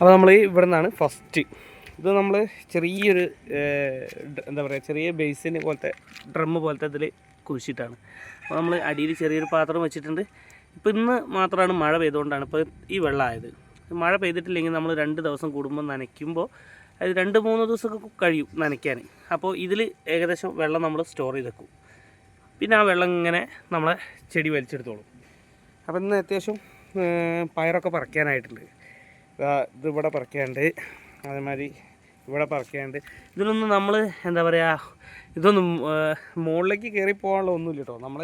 അപ്പോൾ നമ്മൾ ഇവിടെ നിന്നാണ് ഫസ്റ്റ്. ഇത് നമ്മൾ ചെറിയൊരു എന്താ പറയുക, ചെറിയ ബേസിന് പോലത്തെ ഡ്രം പോലത്തെ ഇതിൽ കുഴിച്ചിട്ടാണ്. അപ്പോൾ നമ്മൾ അടിയിൽ ചെറിയൊരു പാത്രം വെച്ചിട്ടുണ്ട്. ഇപ്പോൾ ഇന്ന് മാത്രമാണ് മഴ പെയ്തുകൊണ്ടാണ് ഇപ്പോൾ ഈ വെള്ളമായത്. മഴ പെയ്തിട്ടില്ലെങ്കിൽ നമ്മൾ 2 ദിവസം കൂടുമ്പോൾ നനയ്ക്കുമ്പോൾ അത് 2-3 ദിവസമൊക്കെ കഴിയും നനയ്ക്കാൻ. അപ്പോൾ ഇതിൽ ഏകദേശം വെള്ളം നമ്മൾ സ്റ്റോർ ചെയ്ത് വെക്കും. പിന്നെ ആ വെള്ളം ഇങ്ങനെ നമ്മളെ ചെടി വലിച്ചെടുത്തോളും. അപ്പോൾ ഇന്ന് അത്യാവശ്യം പയറൊക്കെ പറിക്കാനായിട്ടുണ്ട്. ഇതിവിടെ പറിക്കാനുണ്ട്, അതേമാതിരി ഇവിടെ പറിക്കാനുണ്ട്. ഇതിലൊന്നും നമ്മൾ എന്താ പറയുക, ഇതൊന്നും മുകളിലേക്ക് കയറി പോകാനുള്ള ഒന്നുമില്ല കേട്ടോ. നമ്മൾ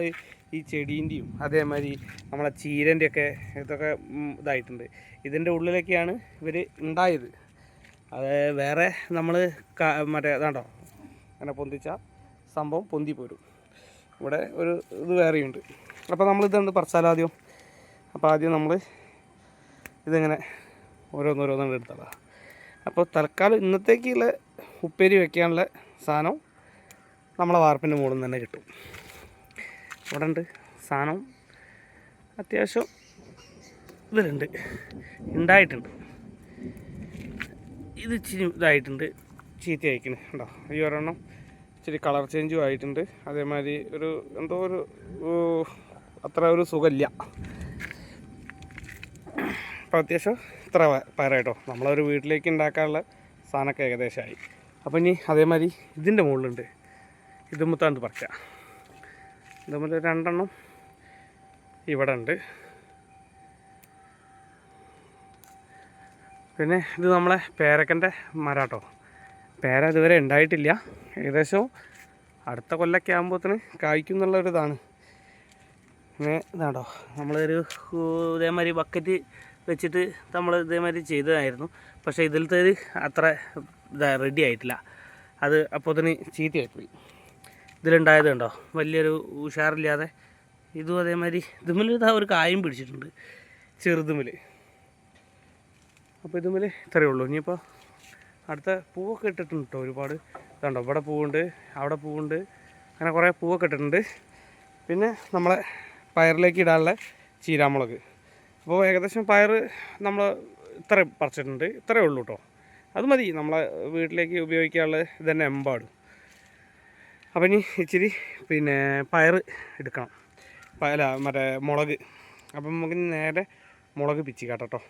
ഈ ചെടീൻ്റെയും അതേമാതിരി നമ്മളെ ചീരൻ്റെയൊക്കെ ഇതൊക്കെ ഇതായിട്ടുണ്ട്. ഇതിൻ്റെ ഉള്ളിലൊക്കെയാണ് ഇവർ ഉണ്ടായത്. അത് വേറെ നമ്മൾ മറ്റേ ഇതാണ്ടോ അങ്ങനെ പൊന്തിച്ച സംഭവം പൊന്തി പോരും. ഇവിടെ ഒരു ഇത് വേറെയുണ്ട്. അപ്പോൾ നമ്മളിതുണ്ട് പറിച്ചാലോ ആദ്യം. അപ്പോൾ ആദ്യം നമ്മൾ ഇതിങ്ങനെ ഓരോന്നോരോന്നും എടുത്തതാണ്. അപ്പോൾ തൽക്കാലം ഇന്നത്തേക്കുള്ള ഉപ്പേരി വയ്ക്കാനുള്ള സാധനം നമ്മളെ വാർപ്പിൻ്റെ മുകളിൽ നിന്ന് തന്നെ കിട്ടും. ഇവിടെ ഉണ്ട് സാധനം അത്യാവശ്യം ഇതിലുണ്ട്, ഉണ്ടായിട്ടുണ്ട്. ഇത് ഇച്ചിരി ഇതായിട്ടുണ്ട്, ചീത്ത അയക്കണ് ഉണ്ടോ. ഈ ഒരെണ്ണം ഇച്ചിരി കളർ ചേഞ്ചും ആയിട്ടുണ്ട്. അതേമാതിരി ഒരു എന്തോ ഒരു അത്ര ഒരു സുഖമില്ല. അപ്പോൾ അത്യാവശ്യം ഇത്ര പയറായിട്ടോ. നമ്മളൊരു വീട്ടിലേക്ക് ഉണ്ടാക്കാനുള്ള സാധനമൊക്കെ ഏകദേശമായി. അപ്പോൾ ഇനി അതേമാതിരി ഇതിൻ്റെ മുകളിലുണ്ട്, ഇതുമ്പത്താണ്ട് പറിക്കാം. ഇതുമ്പോൾ 2 എണ്ണം ഇവിടെ ഉണ്ട്. പിന്നെ ഇത് നമ്മളെ പേരക്കൻ്റെ മരാട്ടോ. പേര ഇതുവരെ ഉണ്ടായിട്ടില്ല. ഏകദേശം അടുത്ത കൊല്ലമൊക്കെ ആകുമ്പോഴത്തേന് കായ്ക്കും എന്നുള്ളൊരിതാണ്. പിന്നെ ഇതാണ്ടോ നമ്മളൊരു ഇതേമാതിരി ബക്കറ്റ് വെച്ചിട്ട് നമ്മൾ ഇതേമാതിരി ചെയ്തതായിരുന്നു. പക്ഷേ ഇതിലത്തെ അത്ര റെഡി ആയിട്ടില്ല. അത് അപ്പോൾ തന്നെ ചീത്തയായിപ്പോയി. ഇതിലുണ്ടായത് കണ്ടോ വലിയൊരു ഉഷാറില്ലാതെ. ഇതും അതേമാതിരി ഇതുമ്മൽ ഇതാ ഒരു കായും പിടിച്ചിട്ടുണ്ട് ചെറുതുമ്മൽ. അപ്പോൾ ഇതുമ്മൽ ഇത്രയേ ഉള്ളൂ. ഇനിയിപ്പോൾ അടുത്ത പൂവൊക്കെ ഇട്ടിട്ടുണ്ട് കേട്ടോ ഒരുപാട്. ഇതുണ്ടോ ഇവിടെ പൂവുണ്ട്, അവിടെ പൂവുണ്ട്, അങ്ങനെ കുറേ പൂവൊക്കെ ഇട്ടിട്ടുണ്ട്. പിന്നെ നമ്മളെ പയറിലേക്ക് ഇടാനുള്ള ചീരാമുളക്. അപ്പോൾ ഏകദേശം പയർ നമ്മൾ ഇത്ര പറിച്ചിട്ടുണ്ട്. ഇത്രയേ ഉള്ളൂ കേട്ടോ. അത് മതി നമ്മളെ വീട്ടിലേക്ക് ഉപയോഗിക്കാനുള്ള ഇതന്നെ എമ്പാടും. അപ്പം ഇനി ഇച്ചിരി പിന്നെ പയർ എടുക്കണം, മറ്റേ മുളക്. അപ്പം നമുക്ക് നേരെ മുളക് പിച്ചി കാട്ടോ.